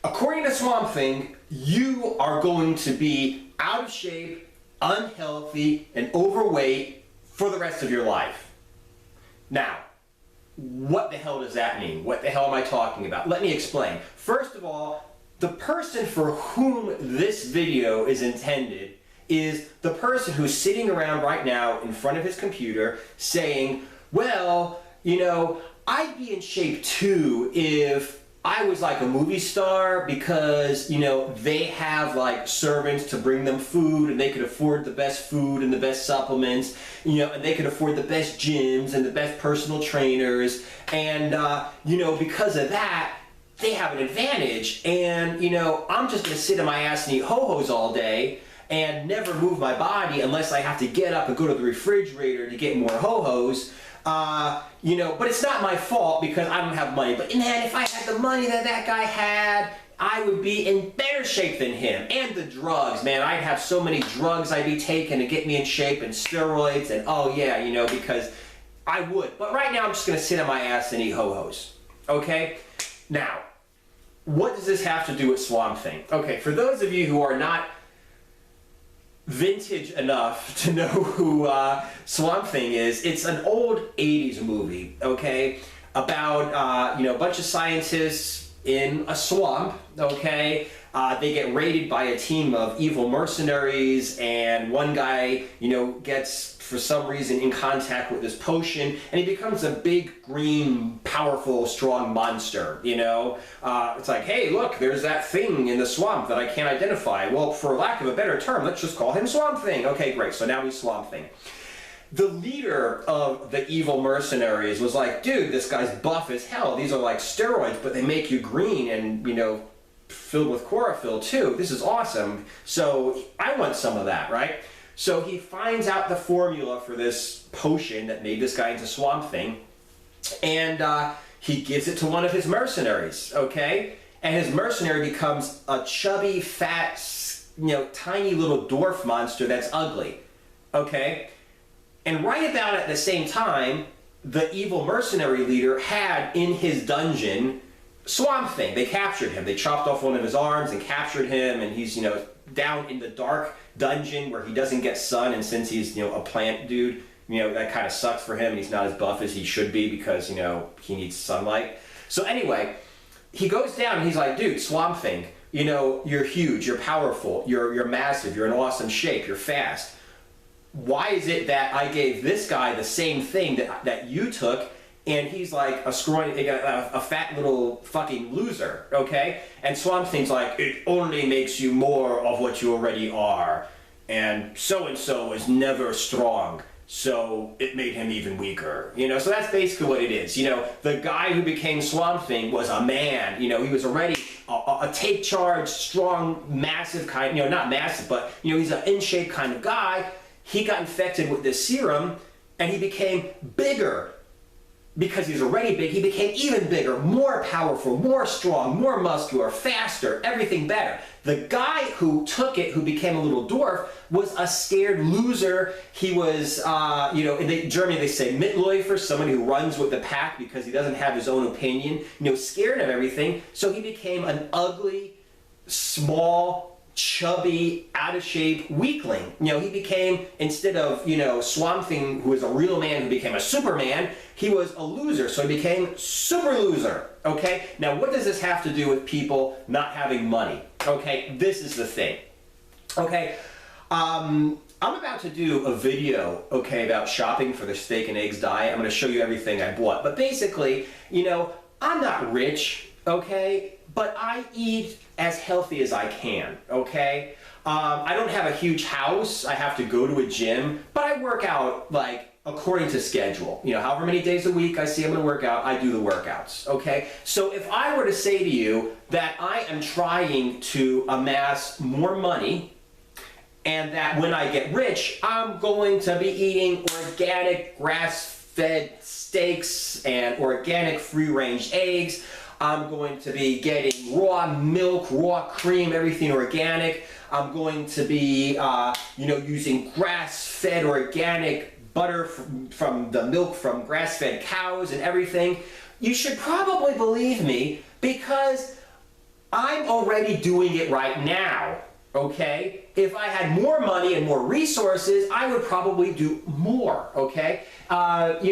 According to Swamp Thing, you are going to be out of shape, unhealthy, and overweight for the rest of your life. Now, what the hell does that mean? What the hell am I talking about? Let me explain. First of all, the person for whom this video is intended is the person who's sitting around right now in front of his computer saying, well, you know, I'd be in shape too if I was like a movie star, because, you know, they have like servants to bring them food and they could afford the best food and the best supplements, you know, and they could afford the best gyms and the best personal trainers. And, you know, because of that, they have an advantage. And, you know, I'm just going to sit on my ass and eat ho-hos all day and never move my body unless I have to get up and go to the refrigerator to get more ho-hos. You know, but it's not my fault because I don't have money. But man, if I had the money that that guy had, I would be in better shape than him. And the drugs, man, I'd have so many drugs I'd be taking to get me in shape, and steroids, and oh yeah, you know, because I would. But right now I'm just going to sit on my ass and eat ho-hos. Okay? Now, what does this have to do with Swamp Thing? Okay, for those of you who are not vintage enough to know who Swamp Thing is, it's an old 80s movie, okay, about, you know, a bunch of scientists in a swamp, okay. They get raided by a team of evil mercenaries, and one guy, you know, gets, for some reason, in contact with this potion, and he becomes a big, green, powerful, strong monster, you know. It's like, hey, look, there's that thing in the swamp that I can't identify. Well, for lack of a better term, let's just call him Swamp Thing. Okay, great, so now he's Swamp Thing. The leader of the evil mercenaries was like, dude, this guy's buff as hell. These are like steroids, but they make you green and, you know, filled with chlorophyll too. This is awesome. So I want some of that, right? So he finds out the formula for this potion that made this guy into Swamp Thing, and he gives it to one of his mercenaries, okay? And his mercenary becomes a chubby, fat, you know, tiny little dwarf monster that's ugly, okay? And right about at the same time, the evil mercenary leader had in his dungeon Swamp Thing. They captured him. They chopped off one of his arms and captured him, and he's, you know, down in the dark dungeon where he doesn't get sun, and since he's, you know, a plant dude, you know, that kind of sucks for him, and he's not as buff as he should be because, you know, he needs sunlight. So anyway, he goes down and he's like, dude, Swamp Thing, you know, you're huge, you're powerful, you're massive, you're in awesome shape, you're fast. Why is it that I gave this guy the same thing that you took, and he's like a scrawny, a fat little fucking loser, okay? And Swamp Thing's like, it only makes you more of what you already are. And so-and-so is never strong, so it made him even weaker. You know, so that's basically what it is. You know, the guy who became Swamp Thing was a man. You know, he was already a take charge, strong, massive kind, you know, not massive, but, you know, he's an in-shape kind of guy. He got infected with this serum, and he became bigger. Because he's already big, he became even bigger, more powerful, more strong, more muscular, faster, everything better. The guy who took it, who became a little dwarf, was a scared loser. He was, you know, in Germany they say Mitläufer, somebody who runs with the pack because he doesn't have his own opinion, you know, scared of everything. So he became an ugly, small, chubby, out of shape weakling. You know, he became, instead of, you know, Swamp Thing, who was a real man who became a Superman, he was a loser, so he became super loser, okay? Now, what does this have to do with people not having money? Okay, this is the thing, okay? I'm about to do a video, okay, about shopping for the steak and eggs diet. I'm going to show you everything I bought, but basically, you know, I'm not rich, okay, but I eat as healthy as I can, okay? I don't have a huge house. I have to go to a gym, but I work out, like, according to schedule. You know, however many days a week I see I'm going to work out, I do the workouts, okay? So if I were to say to you that I am trying to amass more money, and that when I get rich, I'm going to be eating organic grass-fed steaks and organic free-range eggs, I'm going to be getting raw milk, raw cream, everything organic. I'm going to be, you know, using grass-fed organic butter from the milk from grass-fed cows and everything. You should probably believe me because I'm already doing it right now, okay? If I had more money and more resources, I would probably do more, okay? I'm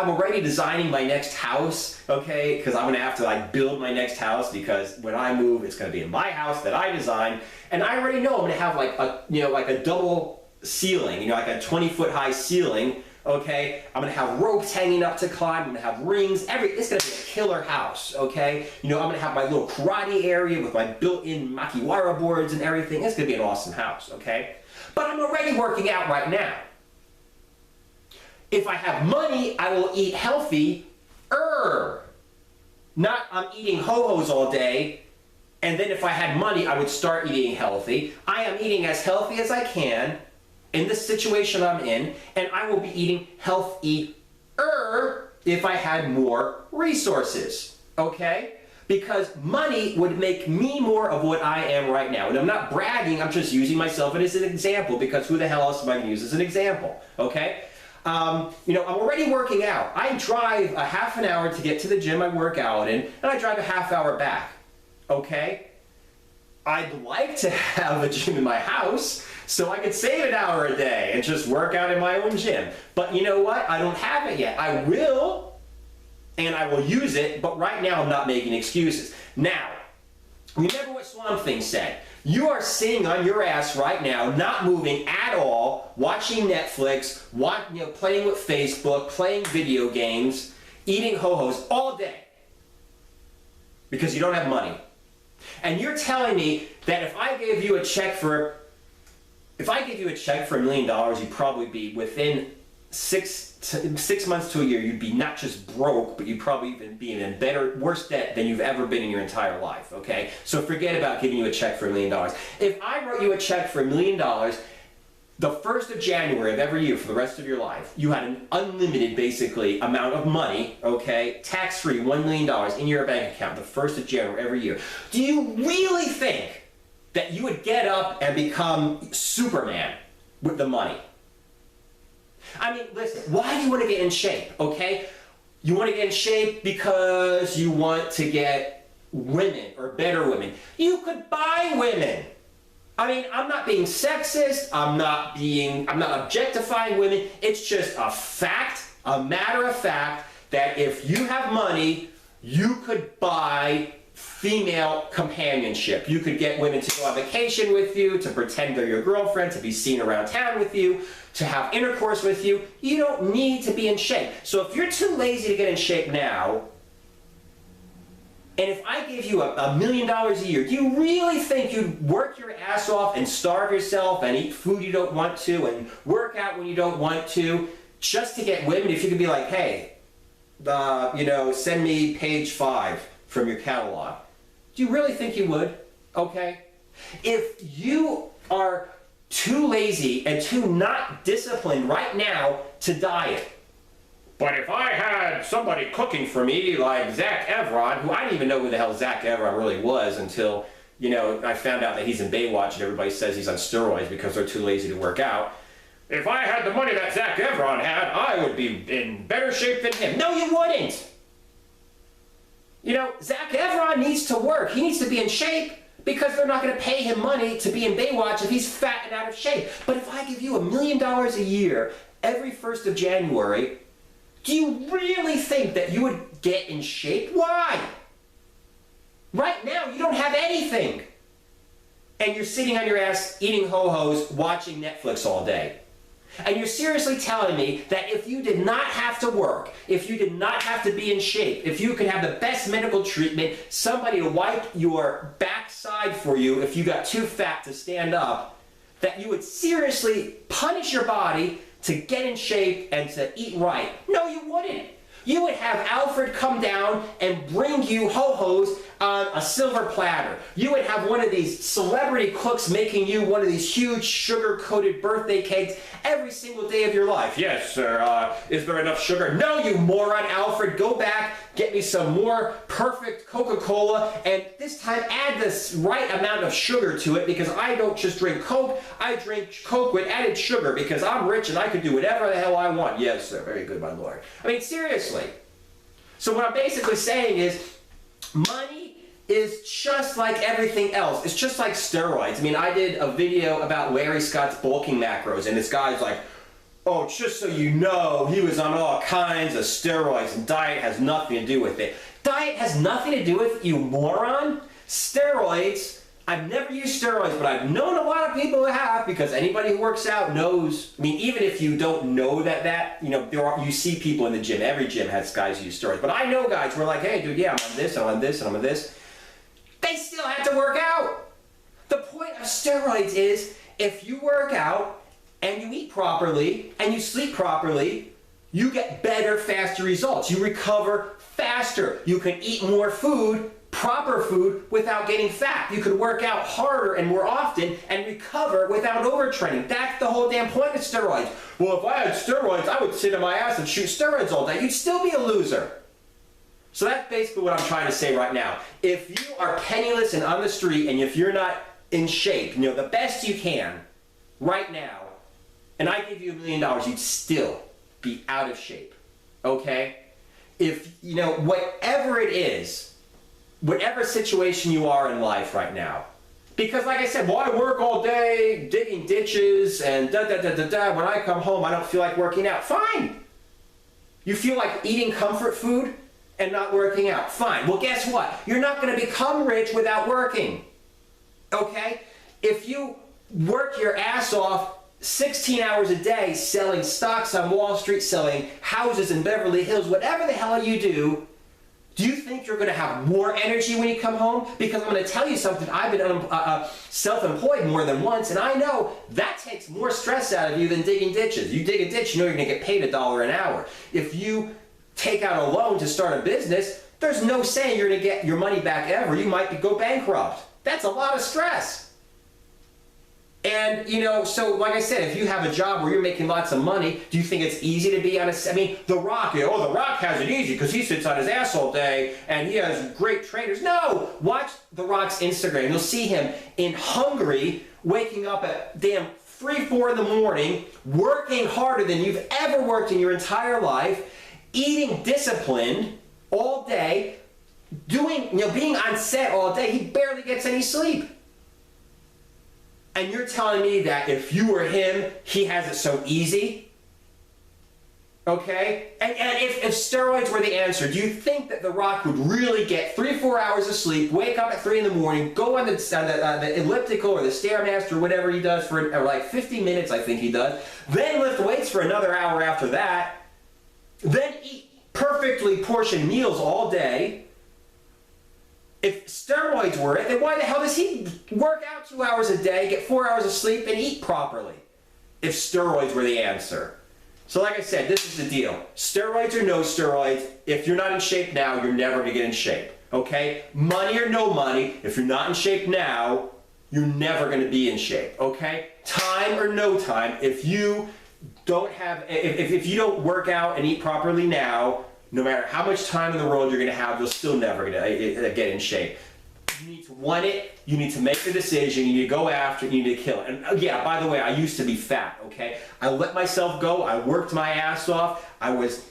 already designing my next house, okay? Because I'm gonna have to like build my next house, because when I move, it's gonna be in my house that I design, and I already know I'm gonna have like a double ceiling, like a 20-foot high ceiling. Okay, I'm gonna have ropes hanging up to climb. I'm gonna have rings. It's gonna be a killer house. Okay, I'm gonna have my little karate area with my built-in makiwara boards and everything. It's gonna be an awesome house. Okay, but I'm already working out right now. If I have money, I will eat healthy. Not I'm eating ho-hos all day, and then if I had money, I would start eating healthy. I am eating as healthy as I can in the situation I'm in, and I will be eating healthier if I had more resources, okay? Because money would make me more of what I am right now. And I'm not bragging, I'm just using myself as an example, because who the hell else am I gonna use as an example, okay? I'm already working out. I drive a half an hour to get to the gym I work out in, and I drive a half hour back, okay? I'd like to have a gym in my house so I could save an hour a day and just work out in my own gym. But you know what? I don't have it yet. I will, and I will use it, but right now I'm not making excuses. Now, remember what Swamp Thing said. You are sitting on your ass right now, not moving at all, watching Netflix, playing with Facebook, playing video games, eating ho-hos all day because you don't have money. And you're telling me that if I gave you a check for $1 million, you'd probably be within 6 months to a year, you'd be not just broke, but you'd probably even be in worse debt than you've ever been in your entire life, okay? So forget about giving you a check for $1 million. If I wrote you a check for $1 million, the 1st of January of every year for the rest of your life, you had an unlimited, basically, amount of money, okay, tax-free, $1 million in your bank account the 1st of January every year. Do you really think that you would get up and become Superman with the money? I mean, listen, why do you want to get in shape, okay? You want to get in shape because you want to get women or better women. You could buy women. I mean, I'm not being sexist, I'm not objectifying women. It's just a fact, a matter of fact, that if you have money, you could buy female companionship. You could get women to go on vacation with you, to pretend they're your girlfriend, to be seen around town with you, to have intercourse with you. You don't need to be in shape. So if you're too lazy to get in shape now, and if I gave you $1 million a year, do you really think you'd work your ass off and starve yourself and eat food you don't want to and work out when you don't want to just to get women? If you could be like, hey, send me page 5 from your catalog. Do you really think you would? Okay? If you are too lazy and too not disciplined right now to diet, but if I had somebody cooking for me like Zac Efron, who I didn't even know who the hell Zac Efron really was until, I found out that he's in Baywatch and everybody says he's on steroids because they're too lazy to work out. If I had the money that Zac Efron had, I would be in better shape than him. No, you wouldn't. Zac Efron needs to work. He needs to be in shape because they're not going to pay him money to be in Baywatch if he's fat and out of shape. But if I give you $1 million a year every 1st of January, do you really think that you would get in shape? Why? Right now, you don't have anything. And you're sitting on your ass eating ho-hos, watching Netflix all day. And you're seriously telling me that if you did not have to work, if you did not have to be in shape, if you could have the best medical treatment, somebody to wipe your backside for you if you got too fat to stand up, that you would seriously punish your body to get in shape and to eat right? No, you wouldn't. You would have Alfred come down and bring you ho-hos on a silver platter. You would have one of these celebrity cooks making you one of these huge sugar-coated birthday cakes every single day of your life. Yes, sir. Is there enough sugar? No, you moron, Alfred. Go back, get me some more perfect Coca-Cola, and this time add this right amount of sugar to it, because I don't just drink Coke, I drink Coke with added sugar because I'm rich and I can do whatever the hell I want. Yes, sir. Very good, my lord. I mean, seriously. So what I'm basically saying is, money is just like everything else. It's just like steroids. I mean, I did a video about Larry Scott's bulking macros, and this guy's like, oh, just so you know, he was on all kinds of steroids, and diet has nothing to do with it. Diet has nothing to do with it, you moron. Steroids, I've never used steroids, but I've known a lot of people who have, because anybody who works out knows. I mean, even if you don't know that, you know, you see people in the gym. Every gym has guys who use steroids. But I know guys who are like, hey, dude, yeah, I'm on this, I'm on this, and I'm on this. They still have to work out. The point of steroids is, if you work out and you eat properly and you sleep properly, you get better, faster results. You recover faster. You can eat more food, proper food, without getting fat. You can work out harder and more often and recover without overtraining. That's the whole damn point of steroids. Well, if I had steroids, I would sit on my ass and shoot steroids all day. You'd still be a loser. So that's basically what I'm trying to say right now. If you are penniless and on the street, and if you're not in shape, you know, the best you can right now, and I give you $1 million, you'd still be out of shape, okay? If, you know, whatever it is, whatever situation you are in life right now, because like I said, well, I work all day digging ditches and da-da-da-da-da. When I come home, I don't feel like working out. Fine. You feel like eating comfort food and not working out. Fine. Well, guess what? You're not going to become rich without working. Okay? If you work your ass off 16 hours a day selling stocks on Wall Street, selling houses in Beverly Hills, whatever the hell you do you think you're going to have more energy when you come home? Because I'm going to tell you something. I've been self-employed more than once, and I know that takes more stress out of you than digging ditches. You dig a ditch, you know you're going to get paid $1 an hour. If you take out a loan to start a business, there's no saying you're going to get your money back ever. You might go bankrupt. That's a lot of stress. And, you know, so like I said, if you have a job where you're making lots of money, do you think it's easy to be on I mean, The Rock, you know, oh, The Rock has it easy because he sits on his ass all day and he has great trainers. No! Watch The Rock's Instagram. You'll see him in Hungary, waking up at damn 3, 4 in the morning, working harder than you've ever worked in your entire life, eating disciplined all day, being on set all day. He barely gets any sleep. And you're telling me that if you were him, he has it so easy? Okay? And if steroids were the answer, do you think that The Rock would really get 3, 4 hours of sleep, wake up at 3 in the morning, go on the elliptical or the Stairmaster or whatever he does for like 50 minutes, I think he does, then lift weights for another hour after that, then eat perfectly portioned meals all day? If steroids were it, then why the hell does he work out 2 hours a day, get 4 hours of sleep, and eat properly? If steroids were the answer. So like I said, this is the deal. Steroids or no steroids, if you're not in shape now, you're never going to get in shape. Okay? Money or no money, if you're not in shape now, you're never going to be in shape. Okay? Time or no time, if you don't work out and eat properly now, no matter how much time in the world you're going to have, you'll still never get in shape. You need to want it, you need to make the decision, you need to go after it, you need to kill it. And yeah, by the way, I used to be fat, okay? I let myself go, I worked my ass off, I was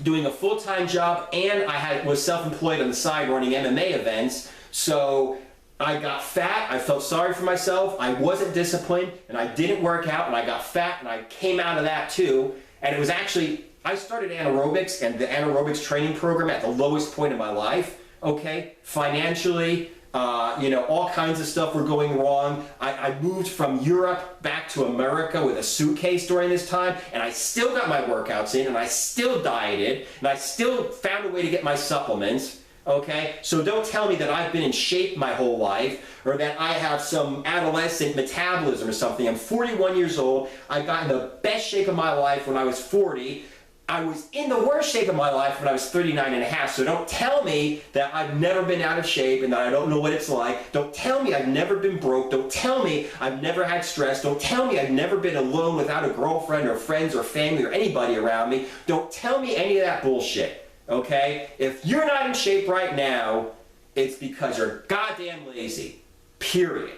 doing a full-time job, and I was self-employed on the side running MMA events, so I got fat, I felt sorry for myself, I wasn't disciplined, and I didn't work out, and I got fat, and I came out of that too, and it was actually, I started anaerobics and the anaerobics training program at the lowest point in my life, okay? Financially, all kinds of stuff were going wrong. I moved from Europe back to America with a suitcase during this time, and I still got my workouts in, and I still dieted, and I still found a way to get my supplements, okay? So don't tell me that I've been in shape my whole life, or that I have some adolescent metabolism or something. I'm 41 years old. I got in the best shape of my life when I was 40. I was in the worst shape of my life when I was 39 and a half, so don't tell me that I've never been out of shape and that I don't know what it's like. Don't tell me I've never been broke. Don't tell me I've never had stress. Don't tell me I've never been alone without a girlfriend or friends or family or anybody around me. Don't tell me any of that bullshit, okay? If you're not in shape right now, it's because you're goddamn lazy, period.